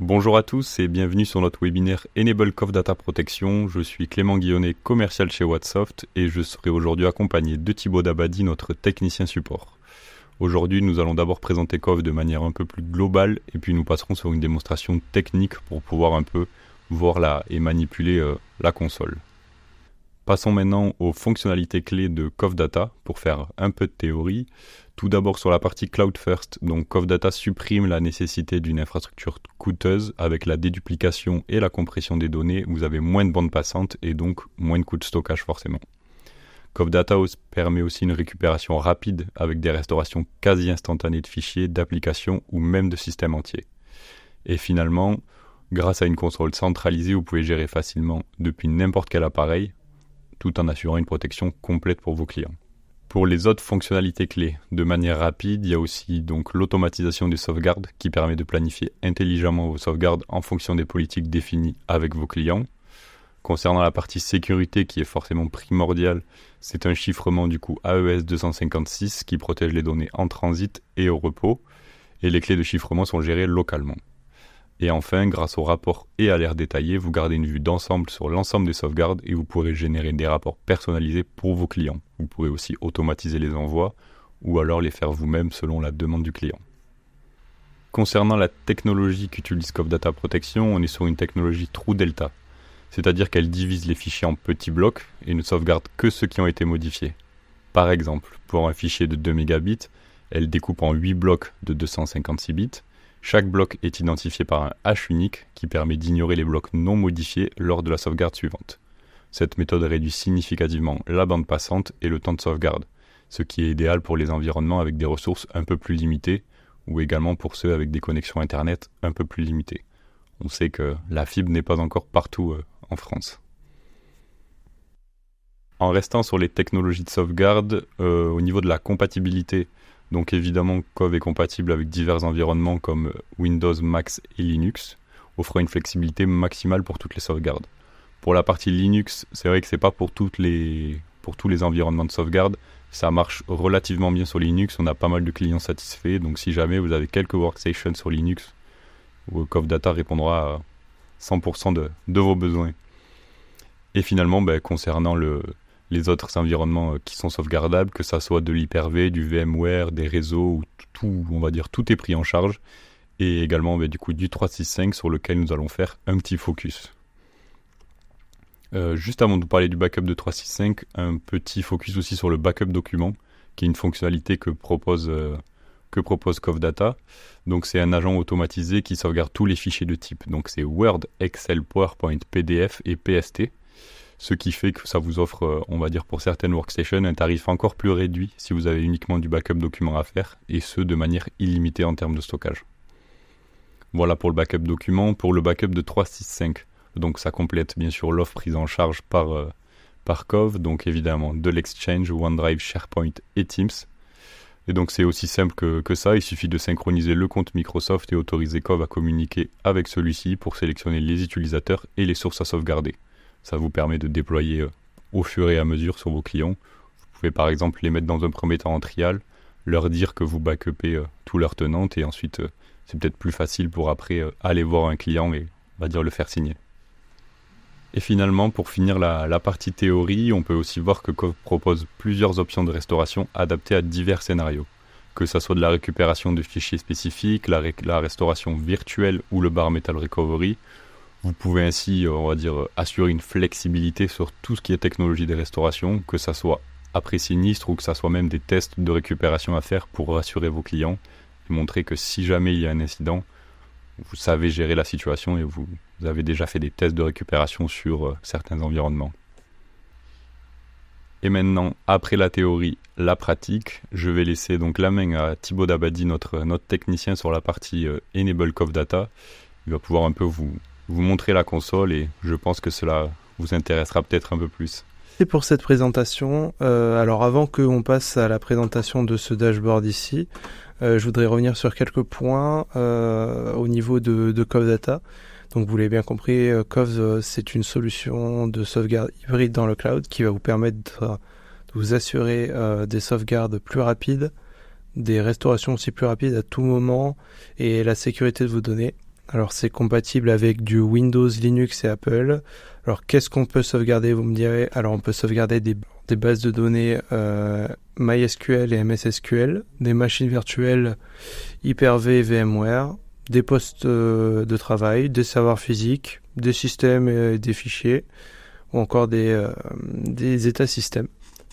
Bonjour à tous et bienvenue sur notre webinaire Enable Cov Data Protection. Je suis Clément Guillonnet, commercial chez Wattsoft et je serai aujourd'hui accompagné de Thibaut Dabadi, notre technicien support. Aujourd'hui, nous allons d'abord présenter Cov de manière un peu plus globale et puis nous passerons sur une démonstration technique pour pouvoir un peu voir et manipuler la console. Passons maintenant aux fonctionnalités clés de Cov Data pour faire un peu de théorie. Tout d'abord sur la partie Cloud First, donc Cov Data supprime la nécessité d'une infrastructure coûteuse avec la déduplication et la compression des données. Vous avez moins de bandes passantes et donc moins de coûts de stockage forcément. Cov Data permet aussi une récupération rapide avec des restaurations quasi instantanées de fichiers, d'applications ou même de systèmes entiers. Et finalement, grâce à une console centralisée, vous pouvez gérer facilement depuis n'importe quel appareil, tout en assurant une protection complète pour vos clients. Pour les autres fonctionnalités clés, de manière rapide, il y a aussi donc l'automatisation des sauvegardes qui permet de planifier intelligemment vos sauvegardes en fonction des politiques définies avec vos clients. Concernant la partie sécurité qui est forcément primordiale, c'est un chiffrement du coup AES 256 qui protège les données en transit et au repos, et les clés de chiffrement sont gérées localement. Et enfin, grâce aux rapports et alertes détaillés, vous gardez une vue d'ensemble sur l'ensemble des sauvegardes et vous pourrez générer des rapports personnalisés pour vos clients. Vous pourrez aussi automatiser les envois ou alors les faire vous-même selon la demande du client. Concernant la technologie qu'utilise Cov Data Protection, on est sur une technologie True Delta, c'est-à-dire qu'elle divise les fichiers en petits blocs et ne sauvegarde que ceux qui ont été modifiés. Par exemple, pour un fichier de 2 mégabits, elle découpe en 8 blocs de 256 bits. Chaque bloc est identifié par un hash unique qui permet d'ignorer les blocs non modifiés lors de la sauvegarde suivante. Cette méthode réduit significativement la bande passante et le temps de sauvegarde, ce qui est idéal pour les environnements avec des ressources un peu plus limitées ou également pour ceux avec des connexions internet un peu plus limitées. On sait que la fibre n'est pas encore partout en France. En restant sur les technologies de sauvegarde, au niveau de la compatibilité, donc évidemment, Cov est compatible avec divers environnements comme Windows, Mac et Linux, offrant une flexibilité maximale pour toutes les sauvegardes. Pour la partie Linux, c'est vrai que c'est pas pour tous les environnements de sauvegarde. Ça marche relativement bien sur Linux, on a pas mal de clients satisfaits, donc si jamais vous avez quelques workstations sur Linux, Cov Data répondra à 100% de vos besoins. Et finalement, concernant les autres environnements qui sont sauvegardables, que ça soit de l'Hyper-V, du VMware, des réseaux, tout, on va dire tout est pris en charge. Et également du coup du 365 sur lequel nous allons faire un petit focus. Juste avant de vous parler du backup de 365, un petit focus aussi sur le backup document, qui est une fonctionnalité que propose Cov Data. Donc c'est un agent automatisé qui sauvegarde tous les fichiers de type. Donc c'est Word, Excel, PowerPoint, PDF et PST. Ce qui fait que ça vous offre, on va dire pour certaines workstations, un tarif encore plus réduit si vous avez uniquement du backup document à faire, et ce de manière illimitée en termes de stockage. Voilà pour le backup document. Pour le backup de 365, donc ça complète bien sûr l'offre prise en charge par Cov, donc évidemment de l'Exchange, OneDrive, SharePoint et Teams. Et donc c'est aussi simple que ça, il suffit de synchroniser le compte Microsoft et autoriser Cov à communiquer avec celui-ci pour sélectionner les utilisateurs et les sources à sauvegarder. Ça vous permet de déployer au fur et à mesure sur vos clients. Vous pouvez par exemple les mettre dans un premier temps en trial, leur dire que vous backupez tous leurs tenantes et ensuite c'est peut-être plus facile pour après aller voir un client et on va dire le faire signer. Et finalement, pour finir la partie théorie, on peut aussi voir que Cov propose plusieurs options de restauration adaptées à divers scénarios. Que ce soit de la récupération de fichiers spécifiques, la restauration virtuelle ou le bare metal recovery. Vous pouvez ainsi, on va dire, assurer une flexibilité sur tout ce qui est technologie de restauration, que ça soit après sinistre ou que ça soit même des tests de récupération à faire pour rassurer vos clients et montrer que si jamais il y a un incident, vous savez gérer la situation et vous avez déjà fait des tests de récupération sur certains environnements. Et maintenant, après la théorie, la pratique, je vais laisser donc la main à Thibaut Dabadi, notre technicien sur la partie Enable Cov Data. Il va pouvoir un peu vous montrer la console et je pense que cela vous intéressera peut-être un peu plus. Et pour cette présentation, alors avant qu'on passe à la présentation de ce dashboard ici, je voudrais revenir sur quelques points au niveau de Cov Data. Donc vous l'avez bien compris, Cov c'est une solution de sauvegarde hybride dans le cloud qui va vous permettre de vous assurer des sauvegardes plus rapides, des restaurations aussi plus rapides à tout moment et la sécurité de vos données. Alors c'est compatible avec du Windows, Linux et Apple. Alors qu'est-ce qu'on peut sauvegarder, vous me direz? Alors on peut sauvegarder des bases de données MySQL et MS SQL, des machines virtuelles Hyper-V et VMware, des postes de travail, des serveurs physiques, des systèmes et des fichiers, ou encore des états systèmes.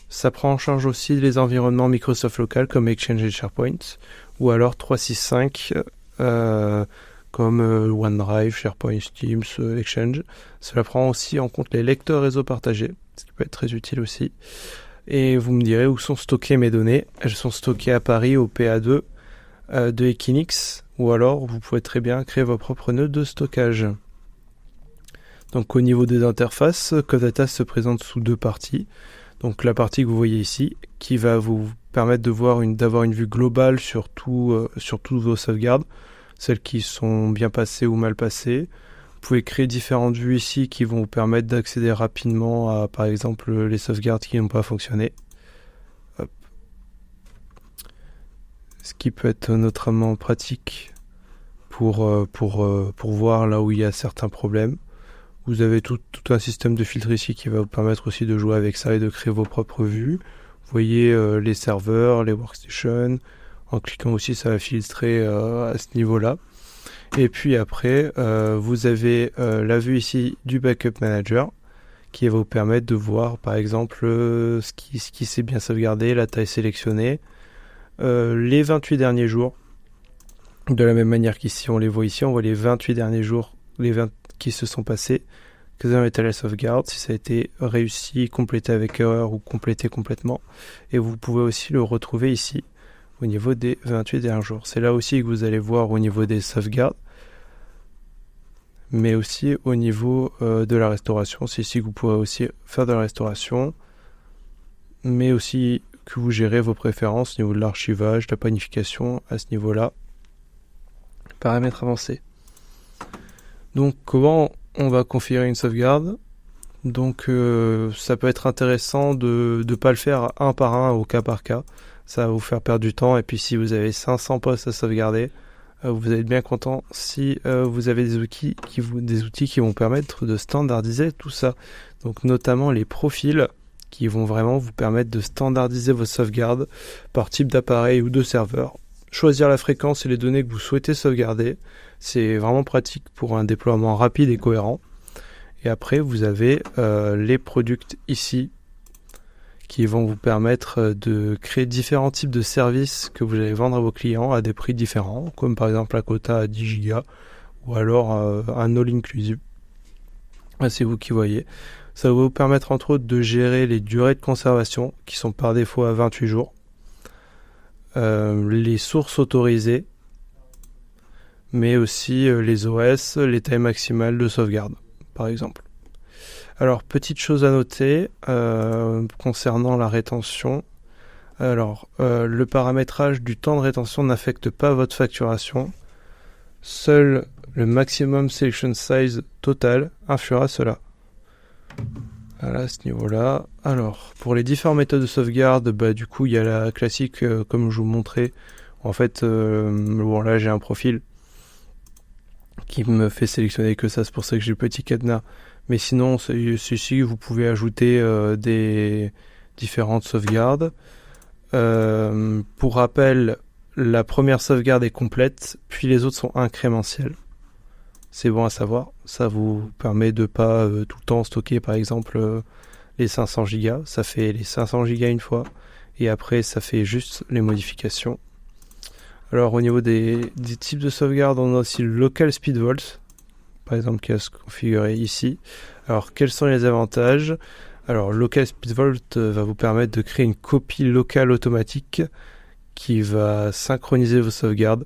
Ça prend en charge aussi les environnements Microsoft local comme Exchange et SharePoint, ou alors 365 comme OneDrive, SharePoint, Teams, Exchange. Cela prend aussi en compte les lecteurs réseau partagés, ce qui peut être très utile aussi. Et vous me direz où sont stockées mes données. Elles sont stockées à Paris au PA2 de Equinix, ou alors vous pouvez très bien créer vos propres nœuds de stockage. Donc au niveau des interfaces, CoveData se présente sous deux parties. Donc la partie que vous voyez ici, qui va vous permettre d'avoir une vue globale sur toutes vos sauvegardes, celles qui sont bien passées ou mal passées. Vous pouvez créer différentes vues ici qui vont vous permettre d'accéder rapidement à, par exemple, les sauvegardes qui n'ont pas fonctionné. Hop. Ce qui peut être notamment pratique pour voir là où il y a certains problèmes. Vous avez tout un système de filtre ici qui va vous permettre aussi de jouer avec ça et de créer vos propres vues. Vous voyez les serveurs, les workstations. En cliquant aussi, ça va filtrer à ce niveau-là. Et puis après, vous avez la vue ici du Backup Manager qui va vous permettre de voir par exemple ce qui s'est bien sauvegardé, la taille sélectionnée, les 28 derniers jours. De la même manière qu'ici, on les voit ici, on voit les 28 derniers jours, les 20 qui se sont passés, que ça a été la sauvegarde, si ça a été réussi, complété avec erreur ou complété complètement. Et vous pouvez aussi le retrouver ici, au niveau des 28 derniers jours. C'est là aussi que vous allez voir au niveau des sauvegardes, mais aussi au niveau de la restauration. C'est ici que vous pourrez aussi faire de la restauration, mais aussi que vous gérez vos préférences au niveau de l'archivage, de la planification à ce niveau-là. Paramètres avancés. Donc comment on va configurer une sauvegarde? Donc ça peut être intéressant de ne pas le faire un par un au cas par cas. Ça va vous faire perdre du temps. Et puis si vous avez 500 postes à sauvegarder, vous allez être bien content si vous avez des outils qui vont permettre de standardiser tout ça. Donc notamment les profils qui vont vraiment vous permettre de standardiser vos sauvegardes par type d'appareil ou de serveur. Choisir la fréquence et les données que vous souhaitez sauvegarder. C'est vraiment pratique pour un déploiement rapide et cohérent. Et après, vous avez les products ici qui vont vous permettre de créer différents types de services que vous allez vendre à vos clients à des prix différents, comme par exemple un quota à 10 Go ou alors un all-inclusive. C'est vous qui voyez. Ça va vous permettre entre autres de gérer les durées de conservation qui sont par défaut à 28 jours. Les sources autorisées, mais aussi les OS, les tailles maximales de sauvegarde, par exemple. Alors, petite chose à noter concernant la rétention. Alors, le paramétrage du temps de rétention n'affecte pas votre facturation. Seul le maximum selection size total influera cela. Voilà, à ce niveau-là. Alors, pour les différentes méthodes de sauvegarde, du coup, il y a la classique, comme je vous montrais. En fait, là, j'ai un profil qui me fait sélectionner que ça. C'est pour ça que j'ai le petit cadenas. Mais sinon, c'est ici, vous pouvez ajouter des différentes sauvegardes. Pour rappel, la première sauvegarde est complète, puis les autres sont incrémentielles. C'est bon à savoir. Ça vous permet de pas tout le temps stocker, par exemple, les 500 Go. Ça fait les 500 Go une fois. Et après, ça fait juste les modifications. Alors, au niveau des types de sauvegarde, on a aussi le Local Speed Vault, par exemple, qui est configuré ici. Alors, quels sont les avantages? Alors, Local Speed Vault va vous permettre de créer une copie locale automatique qui va synchroniser vos sauvegardes.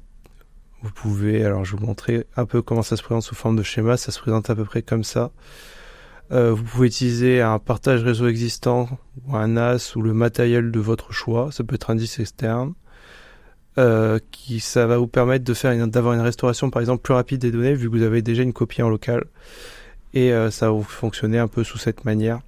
Vous pouvez, alors je vais vous montrer un peu comment ça se présente sous forme de schéma. Ça se présente à peu près comme ça. Vous pouvez utiliser un partage réseau existant ou un NAS ou le matériel de votre choix. Ça peut être un disque externe. Ça va vous permettre d'avoir une restauration par exemple plus rapide des données vu que vous avez déjà une copie en local. Et ça va vous fonctionner un peu sous cette manière.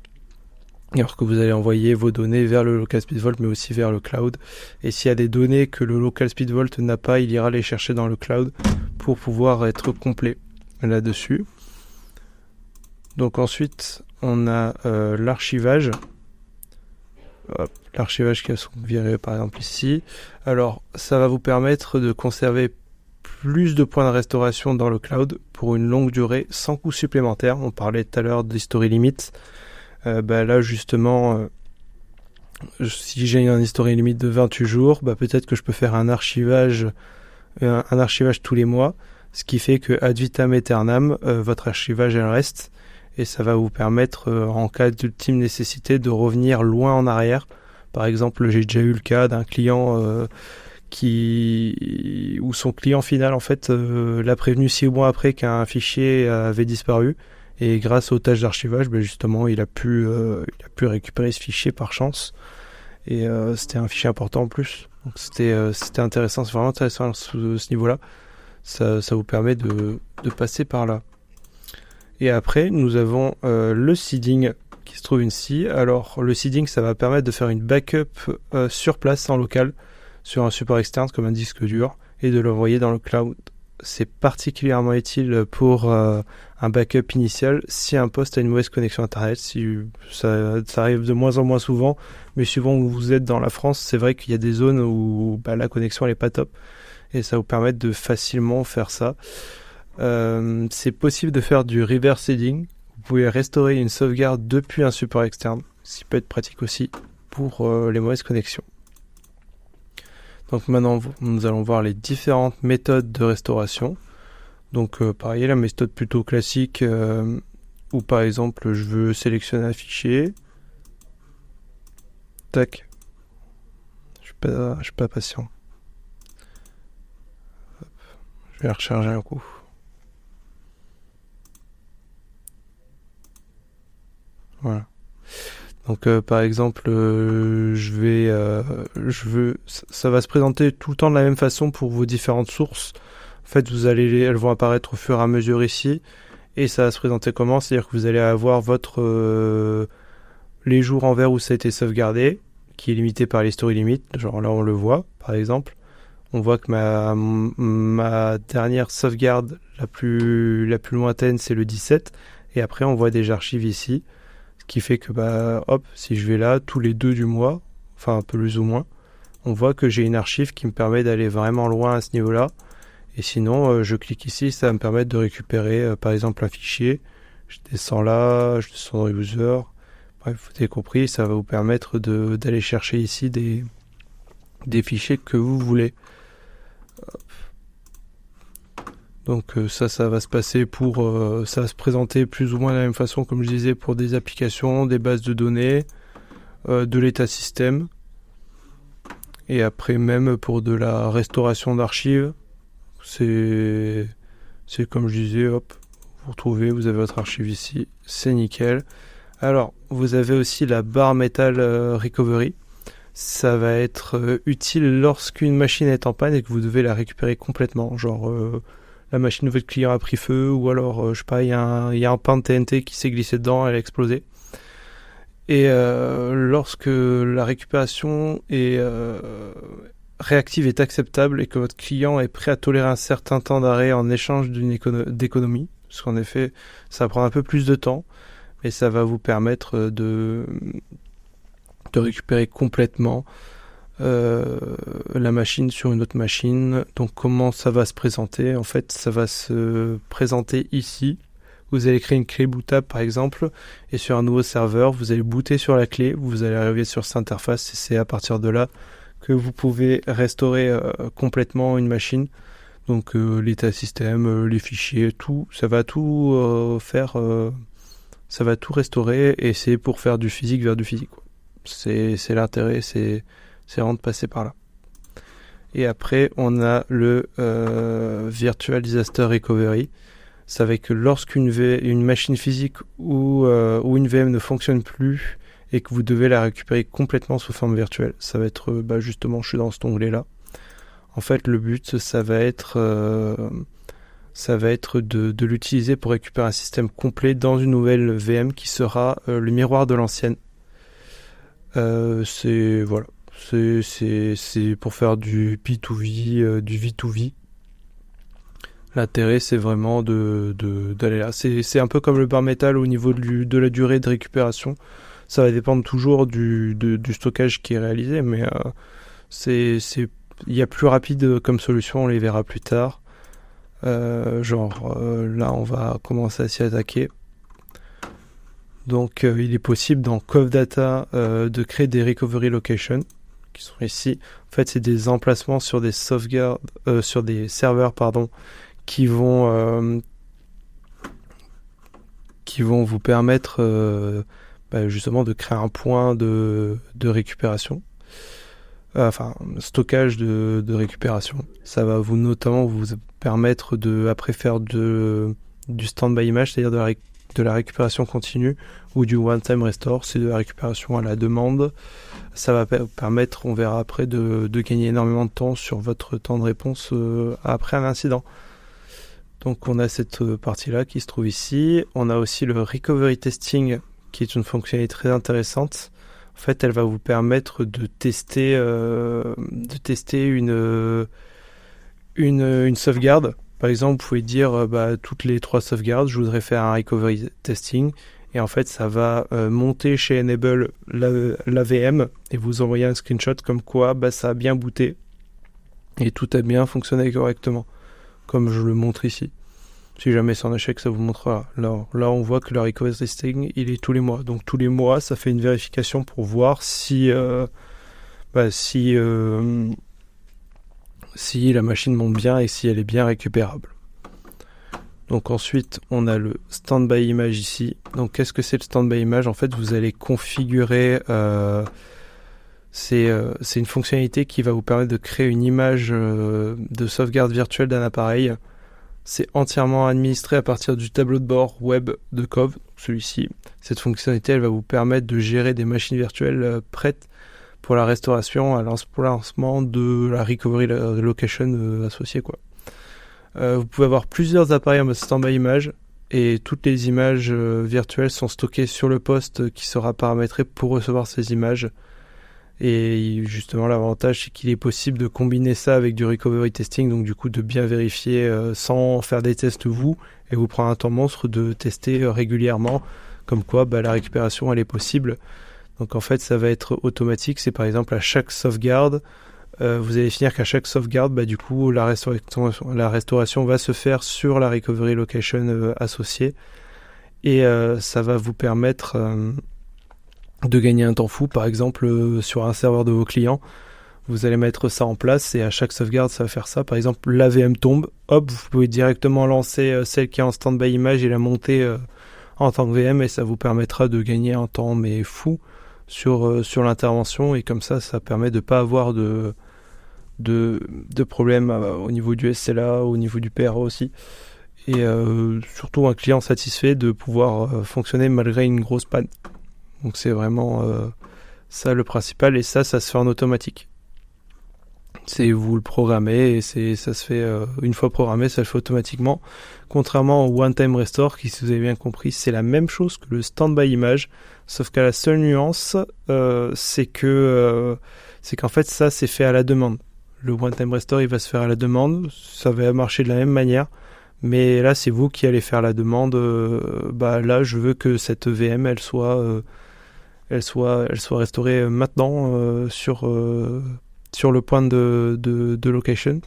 alors que vous allez envoyer vos données vers le Local Speed Vault, mais aussi vers le cloud. Et s'il y a des données que le Local Speed Vault n'a pas, il ira les chercher dans le cloud pour pouvoir être complet là-dessus. Donc ensuite, on a l'archivage. L'archivage qui sont virés par exemple ici. Alors, ça va vous permettre de conserver plus de points de restauration dans le cloud pour une longue durée sans coût supplémentaire. On parlait tout à l'heure d'history limit. Là justement, si j'ai un history limit de 28 jours, peut-être que je peux faire un archivage tous les mois, ce qui fait que ad vitam aeternam, votre archivage elle reste, et ça va vous permettre en cas d'ultime nécessité de revenir loin en arrière. Par exemple, j'ai déjà eu le cas d'un client où son client final en fait l'a prévenu 6 mois après qu'un fichier avait disparu. Et grâce aux tâches d'archivage, justement, il a pu récupérer ce fichier par chance. Et c'était un fichier important en plus. Donc c'était intéressant, c'est vraiment intéressant à ce niveau-là. Ça vous permet de passer par là. Et après, nous avons le seeding qui se trouve ici. Alors, le seeding, ça va permettre de faire une backup sur place, en local, sur un support externe comme un disque dur, et de l'envoyer dans le cloud. C'est particulièrement utile pour un backup initial si un poste a une mauvaise connexion internet. Si ça arrive de moins en moins souvent, mais suivant où vous êtes dans la France, c'est vrai qu'il y a des zones où la connexion n'est pas top, et ça vous permet de facilement faire ça. C'est possible de faire du reverse seeding. Vous pouvez restaurer une sauvegarde depuis un support externe, ce qui peut être pratique aussi pour les mauvaises connexions. Donc maintenant, nous allons voir les différentes méthodes de restauration. Donc pareil, la méthode plutôt classique où par exemple je veux sélectionner un fichier. Tac. Je suis pas patient. Hop. Je vais recharger un coup. Voilà. Donc par exemple, ça va se présenter tout le temps de la même façon pour vos différentes sources. En fait, elles vont apparaître au fur et à mesure ici, et ça va se présenter comment? C'est-à-dire que vous allez avoir les jours en vert où ça a été sauvegardé, qui est limité par l'history limit. Genre là, on le voit, par exemple. On voit que ma dernière sauvegarde la plus lointaine, c'est le 17, et après on voit des archives ici. Ce qui fait que si je vais là tous les 2 du mois, enfin un peu plus ou moins, on voit que j'ai une archive qui me permet d'aller vraiment loin à ce niveau-là. Et sinon, je clique ici, ça va me permettre de récupérer par exemple un fichier. Je descends là, je descends dans user. Bref, vous avez compris, ça va vous permettre d'aller chercher ici des fichiers que vous voulez. Donc ça va se passer ça va se présenter plus ou moins de la même façon, comme je disais, pour des applications, des bases de données, de l'état système, et après même pour de la restauration d'archives, c'est comme je disais, hop, vous retrouvez, vous avez votre archive ici, c'est nickel. Alors, vous avez aussi la barre Metal Recovery. Ça va être utile lorsqu'une machine est en panne et que vous devez la récupérer complètement, genre la machine de votre client a pris feu, ou alors, je sais pas, il y a un pain de TNT qui s'est glissé dedans, elle a explosé. Et lorsque la récupération réactive est acceptable et que votre client est prêt à tolérer un certain temps d'arrêt en échange d'économie, parce qu'en effet, ça va prendre un peu plus de temps, mais ça va vous permettre de récupérer complètement la machine sur une autre machine. Donc comment ça va se présenter? En fait, ça va se présenter ici. Vous allez créer une clé bootable par exemple, et sur un nouveau serveur, vous allez booter sur la clé, vous allez arriver sur cette interface, et c'est à partir de là que vous pouvez restaurer complètement une machine. Donc l'état système, les fichiers, tout, ça va tout ça va tout restaurer, et c'est pour faire du physique vers du physique, quoi. C'est l'intérêt, c'est vraiment de passer par là. Et après, on a le Virtual Disaster Recovery. Ça veut dire que lorsqu'une machine physique ou une VM ne fonctionne plus et que vous devez la récupérer complètement sous forme virtuelle, ça va être, justement, je suis dans cet onglet-là. En fait, le but, ça va être de l'utiliser pour récupérer un système complet dans une nouvelle VM qui sera le miroir de l'ancienne. C'est voilà, c'est pour faire du P2V, du V2V. L'intérêt, c'est vraiment d'aller là. C'est un peu comme le bare metal au niveau de la durée de récupération. Ça va dépendre toujours du stockage qui est réalisé, mais il y a plus rapide comme solution, on les verra plus tard. Là, on va commencer à s'y attaquer. Donc, il est possible dans Cove Data de créer des recovery locations qui sont ici. En fait, c'est des emplacements sur des sauvegardes, sur des serveurs, qui vont vous permettre justement de créer un point de récupération, stockage de récupération. Ça va notamment vous permettre de après faire du stand-by image, c'est-à-dire de la récupération continue, ou du one-time restore, c'est de la récupération à la demande. Ça va permettre, on verra après, de gagner énormément de temps sur votre temps de réponse après un incident. Donc on a cette partie-là qui se trouve ici. On a aussi le recovery testing, qui est une fonctionnalité très intéressante. En fait, elle va vous permettre de tester une sauvegarde. Par exemple, vous pouvez dire toutes les 3 sauvegardes, je voudrais faire un recovery testing. Et en fait, ça va monter chez Enable la VM et vous envoyer un screenshot comme quoi ça a bien booté et tout a bien fonctionné correctement, comme je le montre ici. Si jamais c'est en échec, ça vous montrera. Là, on voit que le recovery testing, il est tous les mois. Donc tous les mois, ça fait une vérification pour voir si la machine monte bien et si elle est bien récupérable. Donc ensuite, on a le standby image ici. Donc qu'est-ce que c'est le standby image ? En fait, vous allez configurer... c'est une fonctionnalité qui va vous permettre de créer une image de sauvegarde virtuelle d'un appareil. C'est entièrement administré à partir du tableau de bord web de Cove, celui-ci. Cette fonctionnalité, elle va vous permettre de gérer des machines virtuelles prêtes pour la restauration, pour le lancement de la recovery location associée, quoi. Vous pouvez avoir plusieurs appareils en mode standby image et toutes les images virtuelles sont stockées sur le poste qui sera paramétré pour recevoir ces images. Et justement, l'avantage, c'est qu'il est possible de combiner ça avec du recovery testing, donc du coup de bien vérifier sans faire des tests vous, et vous prendre un temps monstre de tester régulièrement, comme quoi la récupération elle est possible. Donc en fait, ça va être automatique. C'est par exemple à chaque sauvegarde, vous allez finir qu'à chaque sauvegarde, du coup la restauration va se faire sur la recovery location associée, et ça va vous permettre de gagner un temps fou. Par exemple, sur un serveur de vos clients, vous allez mettre ça en place et à chaque sauvegarde, ça va faire ça. Par exemple, la VM tombe, hop, vous pouvez directement lancer celle qui est en standby image et la monter en tant que VM et ça vous permettra de gagner un temps mais fou sur l'intervention et comme ça permet de ne pas avoir de problème au niveau du SLA, au niveau du PRA aussi. Et surtout un client satisfait de pouvoir fonctionner malgré une grosse panne. Donc c'est vraiment ça le principal et ça se fait en automatique. C'est vous le programmez et ça se fait une fois programmé, ça le fait automatiquement. Contrairement au One Time Restore qui, si vous avez bien compris, c'est la même chose que le Standby Image, sauf qu'à la seule nuance, c'est qu'en fait ça c'est fait à la demande. Le One Time Restore il va se faire à la demande, ça va marcher de la même manière. Mais là, c'est vous qui allez faire la demande. Là, je veux que cette VM, elle soit restaurée maintenant sur le point de location,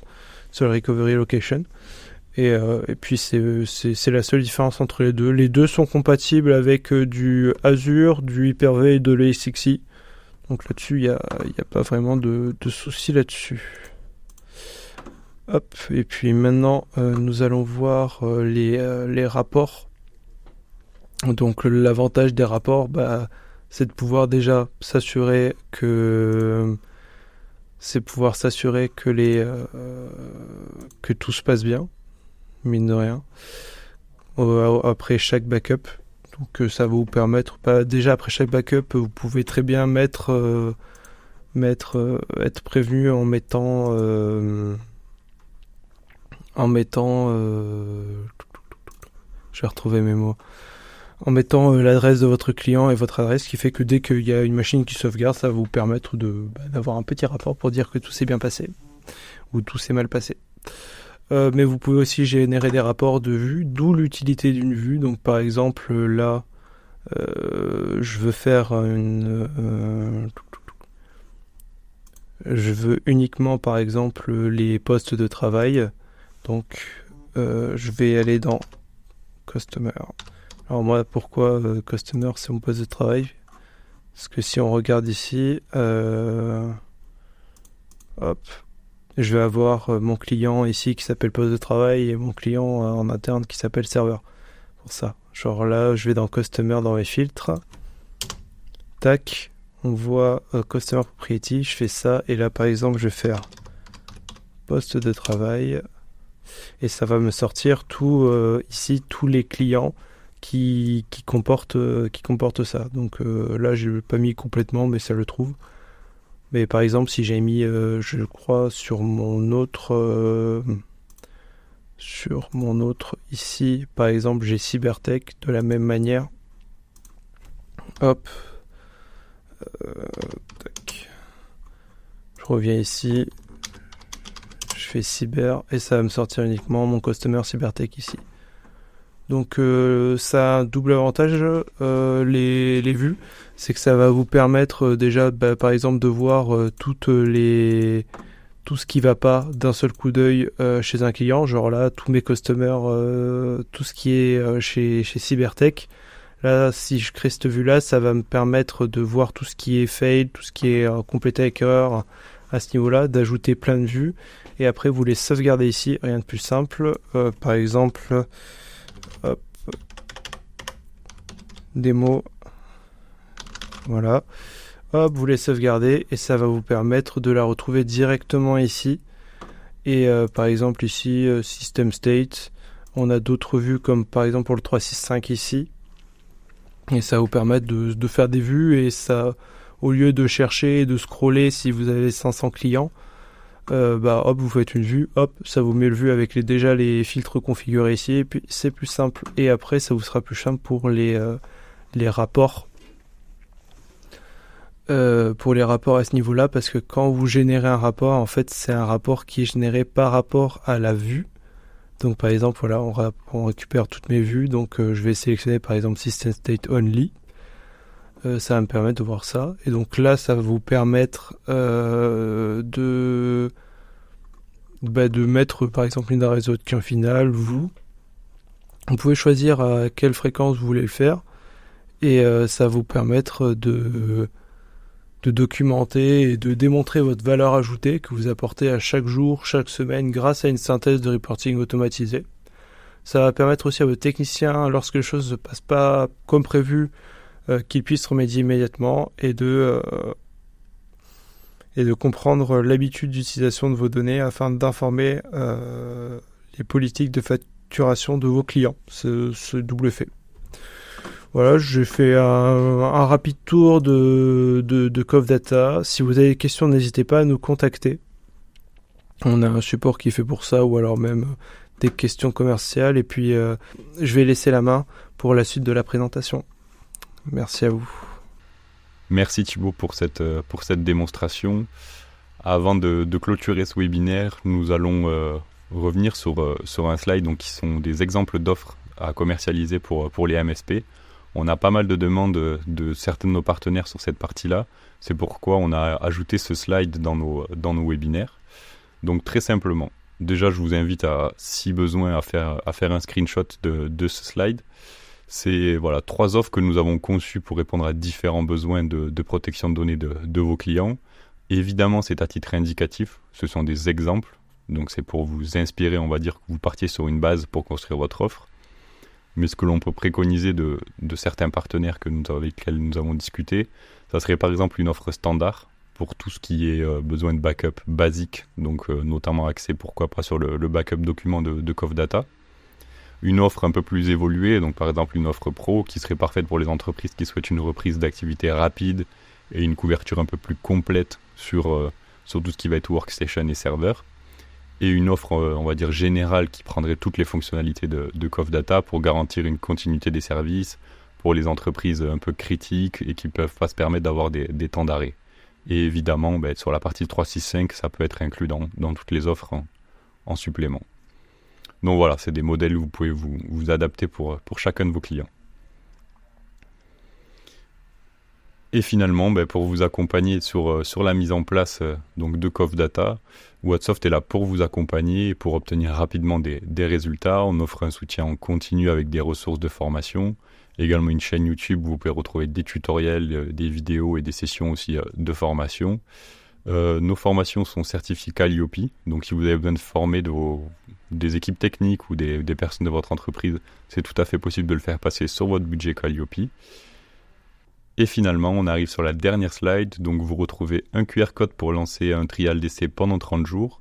sur la recovery location. Et puis c'est la seule différence entre les deux. Les deux sont compatibles avec du Azure, du Hyper-V et de l'ESXi. Donc là-dessus, il y a pas vraiment de souci là-dessus. Hop, et puis maintenant, nous allons voir les rapports. Donc l'avantage des rapports, c'est de pouvoir déjà s'assurer que que tout se passe bien, mine de rien, après chaque backup. Donc ça va vous permettre, déjà après chaque backup, vous pouvez très bien être prévenu en mettant je vais retrouver mes mots. en mettant l'adresse de votre client et votre adresse, qui fait que dès qu'il y a une machine qui sauvegarde, ça va vous permettre d'avoir un petit rapport pour dire que tout s'est bien passé ou tout s'est mal passé. Mais vous pouvez aussi générer des rapports de vue, d'où l'utilité d'une vue. Donc par exemple là, je veux faire je veux uniquement par exemple les postes de travail. Donc je vais aller dans Customer. Alors moi, pourquoi Customer, c'est mon poste de travail? Parce que si on regarde ici, hop, je vais avoir mon client ici qui s'appelle poste de travail et mon client en interne qui s'appelle serveur. Pour ça, genre là, je vais dans Customer, dans mes filtres. Tac, on voit Customer Propriety, je fais ça. Et là, par exemple, je vais faire poste de travail. Et ça va me sortir ici tous les clients qui comportent ça. Donc là, je l'ai pas mis complètement, mais ça le trouve. Mais par exemple, si j'ai mis, je crois, sur mon autre ici, par exemple, j'ai Cybertech de la même manière. Hop. Tac. Je reviens ici. Je fais cyber et ça va me sortir uniquement mon customer Cybertech ici. Donc ça a un double avantage, les vues, c'est que ça va vous permettre déjà par exemple de voir tout ce qui va pas d'un seul coup d'œil chez un client, genre là tous mes customers, tout ce qui est chez Cybertech. Là, si je crée cette vue-là, ça va me permettre de voir tout ce qui est fail, tout ce qui est complété avec erreur à ce niveau-là, d'ajouter plein de vues. Et après, vous les sauvegardez ici, rien de plus simple. Par exemple, hop, démo, voilà. Hop, vous les sauvegardez et ça va vous permettre de la retrouver directement ici. Et par exemple ici, System State, on a d'autres vues comme par exemple pour le 365 ici. Et ça va vous permettre de faire des vues et ça, au lieu de chercher et de scroller si vous avez 500 clients, hop, vous faites une vue, hop, ça vous met le vue avec déjà les filtres configurés ici, et puis c'est plus simple. Et après, ça vous sera plus simple pour les rapports. Pour les rapports à ce niveau-là, parce que quand vous générez un rapport, en fait, c'est un rapport qui est généré par rapport à la vue. Donc, par exemple, voilà, on récupère toutes mes vues. Donc, je vais sélectionner, par exemple, System State Only. Ça va me permettre de voir ça. Et donc là, ça va vous permettre de mettre, par exemple, une adresse de client final, vous pouvez choisir à quelle fréquence vous voulez le faire. Et ça va vous permettre de documenter et de démontrer votre valeur ajoutée que vous apportez à chaque jour, chaque semaine, grâce à une synthèse de reporting automatisée. Ça va permettre aussi à votre technicien, lorsque les choses ne se passent pas comme prévu, qu'il puisse remédier immédiatement et de comprendre l'habitude d'utilisation de vos données afin d'informer les politiques de facturation de vos clients. Ce double effet. Voilà, j'ai fait un rapide tour de Covdata. Si vous avez des questions, n'hésitez pas à nous contacter. On a un support qui est fait pour ça, ou alors même des questions commerciales. Et puis, je vais laisser la main pour la suite de la présentation. Merci à vous. Merci Thibaut pour cette démonstration. Avant de clôturer ce webinaire, nous allons revenir sur un slide donc, qui sont des exemples d'offres à commercialiser pour les MSP. On a pas mal de demandes de certains de nos partenaires sur cette partie-là. C'est pourquoi on a ajouté ce slide dans nos webinaires. Donc très simplement, déjà je vous invite si besoin, à faire un screenshot de ce slide. C'est 3 offres que nous avons conçues pour répondre à différents besoins de protection de données de vos clients. Évidemment, c'est à titre indicatif. Ce sont des exemples. Donc c'est pour vous inspirer, on va dire que vous partiez sur une base pour construire votre offre. Mais ce que l'on peut préconiser de certains partenaires avec lesquels nous avons discuté, ça serait par exemple une offre standard pour tout ce qui est besoin de backup basique, donc notamment axé pourquoi pas sur le backup document de Covdata. Une offre un peu plus évoluée, donc par exemple une offre pro qui serait parfaite pour les entreprises qui souhaitent une reprise d'activité rapide et une couverture un peu plus complète sur tout ce qui va être workstation et serveur. Et une offre, on va dire, générale qui prendrait toutes les fonctionnalités de Covdata pour garantir une continuité des services, pour les entreprises un peu critiques et qui ne peuvent pas se permettre d'avoir des temps d'arrêt. Et évidemment, sur la partie 365, ça peut être inclus dans toutes les offres en supplément. Donc voilà, c'est des modèles où vous pouvez vous adapter pour chacun de vos clients. Et finalement, pour vous accompagner sur la mise en place donc de Cove Data, Whatsoft est là pour vous accompagner et pour obtenir rapidement des résultats. On offre un soutien en continu avec des ressources de formation, également une chaîne YouTube où vous pouvez retrouver des tutoriels, des vidéos et des sessions aussi de formation. Nos formations sont certifiées Calliope, donc si vous avez besoin de former des équipes techniques ou des personnes de votre entreprise, c'est tout à fait possible de le faire passer sur votre budget Calliope. Et finalement, on arrive sur la dernière slide, donc vous retrouvez un QR code pour lancer un trial d'essai pendant 30 jours.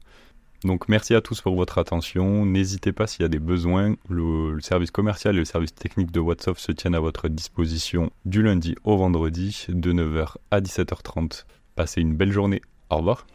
Donc merci à tous pour votre attention, n'hésitez pas s'il y a des besoins, le service commercial et le service technique de Whatsoft se tiennent à votre disposition du lundi au vendredi de 9h à 17h30. Passez une belle journée, au revoir.